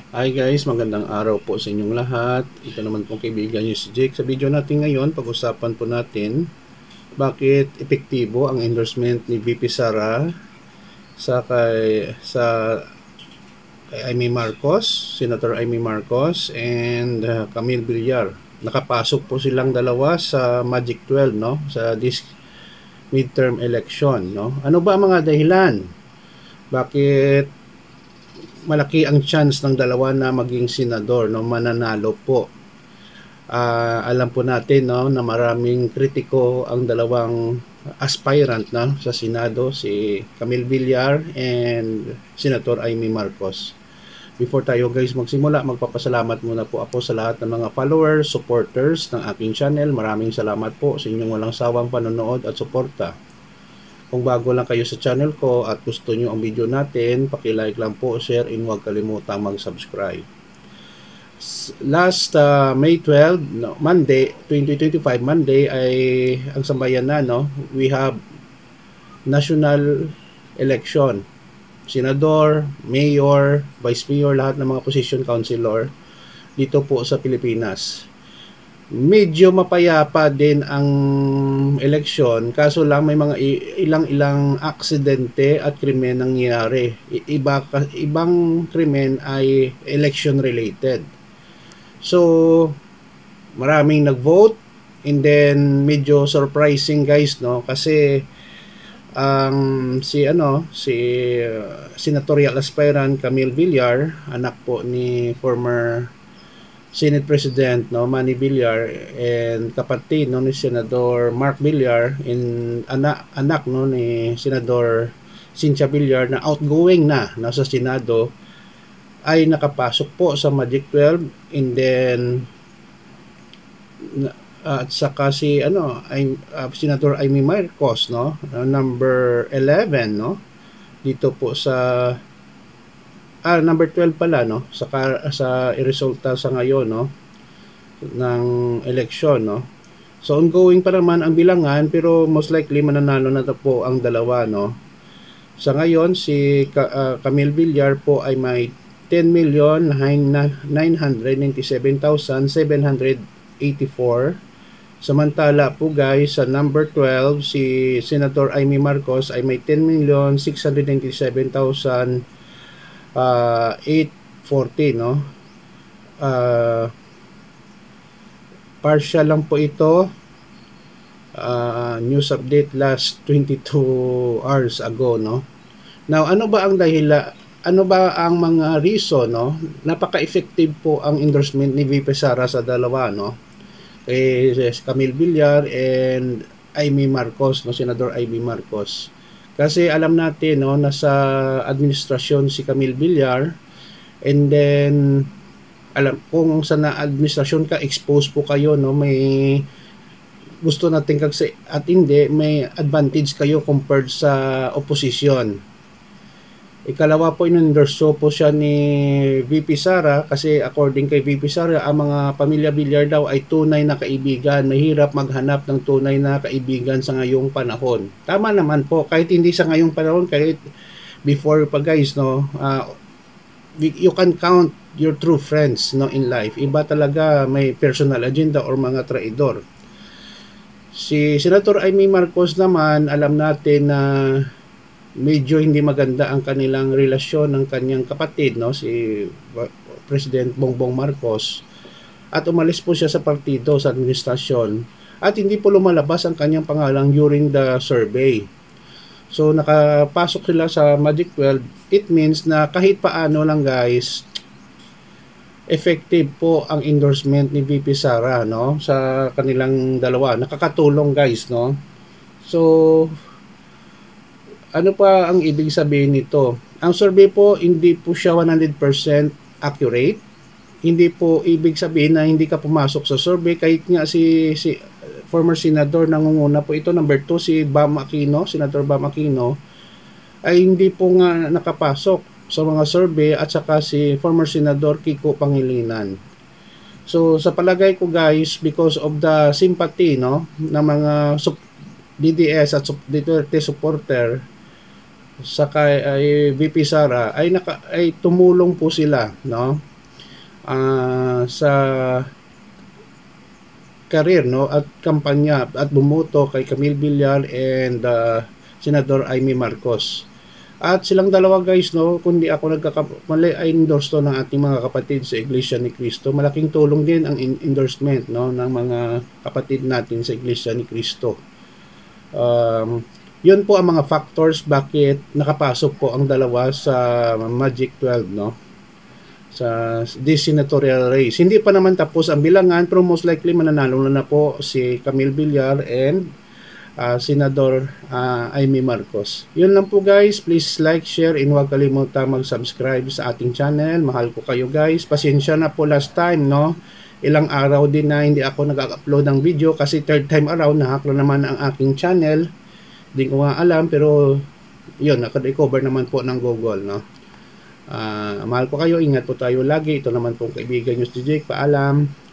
Hi guys, magandang araw po sa inyong lahat. Ito naman pong kaibigan niyo si Jake. Sa video natin ngayon, pag-usapan po natin bakit epektibo ang endorsement ni VP Sara kay Amy Marcos, Senator Amy Marcos and Camille Villar. Nakapasok po silang dalawa sa Magic 12, no? Sa this midterm election, no? Ano ba ang mga dahilan? Bakit malaki ang chance ng dalawa na maging senador, no, mananalo po? Alam po natin, no, na maraming kritiko ang dalawang aspirant na sa Senado, si Camille Villar and Senator Amy Marcos. Before tayo guys magsimula, magpapasalamat muna po ako sa lahat ng mga followers, supporters ng aking channel. Maraming salamat po sa inyong walang sawang panonood at suporta. Kung bago lang kayo sa channel ko at gusto nyo ang video natin, paki-like lang po, share, and huwag kalimutang mag-subscribe. Last May 12, no, Monday, 2025, Monday ay ang sambayan na, no? We have national election. Senador, mayor, vice mayor, lahat ng mga position councilor dito po sa Pilipinas. Medyo mapayapa din ang eleksyon, kaso lang may mga ilang aksidente at krimen nangyayari. Ibang krimen ay election related. So maraming nag-vote, and then medyo surprising guys, no, kasi si senatorial aspirant Camille Villar, anak po ni former Senate President, no, Manny Villar, and kapatid, no, ni Senador Mark Villar, and anak no ni Senador Cynthia Villar na outgoing na nasa Senado, ay nakapasok po sa Magic 12. And then at saka si Senator Amy Marcos, no, number 11, no, dito po sa number 12 pala, no, sa resulta sa ngayon, no, ng election, no. So ongoing pa naman ang bilangan, pero most likely mananalo na po ang dalawa, no. Sa ngayon si Camille Villar po ay may 10,997,784. Samantala po guys, sa number 12 si Senator Amy Marcos ay may 10,697,840, no. Partial lang po ito. News update last 22 hours ago, no. Now, ano ba ang mga reason, no? Napaka-effective po ang endorsement ni VP Sara sa dalawa, no, kay Camille Villar and Amy Marcos, no, Senador Amy Marcos. Kasi alam natin, no, nasa administrasyon si Camille Villar, and then alam kung sa administrasyon ka, expose po kayo, no, may gusto natin kasi at hindi, may advantage kayo compared sa opposition. Ikalawa po, inendorso po siya ni VP Sara kasi according kay VP Sara, ang mga pamilya Villar daw ay tunay na kaibigan. Mahirap maghanap ng tunay na kaibigan sa ngayong panahon. Tama naman po, kahit hindi sa ngayong panahon, kahit before pa guys, no, you can count your true friends, no, in life. Iba talaga may personal agenda or mga traidor. Si Senator Amy Marcos naman, alam natin na medyo hindi maganda ang kanilang relasyon ng kanyang kapatid, no, si President Bongbong Marcos, at umalis po siya sa partido, sa administrasyon, at hindi po lumalabas ang kanyang pangalan during the survey. So nakapasok sila sa Magic 12. It means na kahit paano lang guys, effective po ang endorsement ni VP Sara, no, sa kanilang dalawa. Nakakatulong guys, no. So ano pa ang ibig sabihin nito? Ang survey po, hindi po siya 100% accurate. Hindi po ibig sabihin na hindi ka pumasok sa survey. Kahit nga si former senador nangunguna po ito, number 2, si Bam Aquino, Senator Bam Aquino, ay hindi po nga nakapasok sa mga survey, at saka si former senador Kiko Pangilinan. So sa palagay ko guys, because of the sympathy, no, ng mga DDS at Duterte supporter sa kay VP Sara, ay tumulong po sila, no. sa career, no, at kampanya at bumoto kay Camille Villar and Senador Amy Marcos. At silang dalawa guys, no, kundi ako nagkakamali, ay endorse to ng ating mga kapatid sa Iglesia ni Cristo. Malaking tulong din ang endorsement, no, ng mga kapatid natin sa Iglesia ni Cristo. Yun po ang mga factors bakit nakapasok po ang dalawa sa Magic 12, no, sa this senatorial race. Hindi pa naman tapos ang bilangan, pero most likely mananalo na po si Camille Villar and Senador Amy Marcos. Yun lang po guys. Please like, share, and huwag kalimutan mag-subscribe sa ating channel. Mahal ko kayo guys. Pasensya na po last time, no? Ilang araw din na hindi ako nag-upload ng video kasi third time around nahack na naman ang aking channel. Hindi ko nga alam, pero yun, naka-recover naman po ng Google, no? Mahal ko kayo. Ingat po tayo lagi. Ito naman pong kaibigan nyo si Jake. Paalam.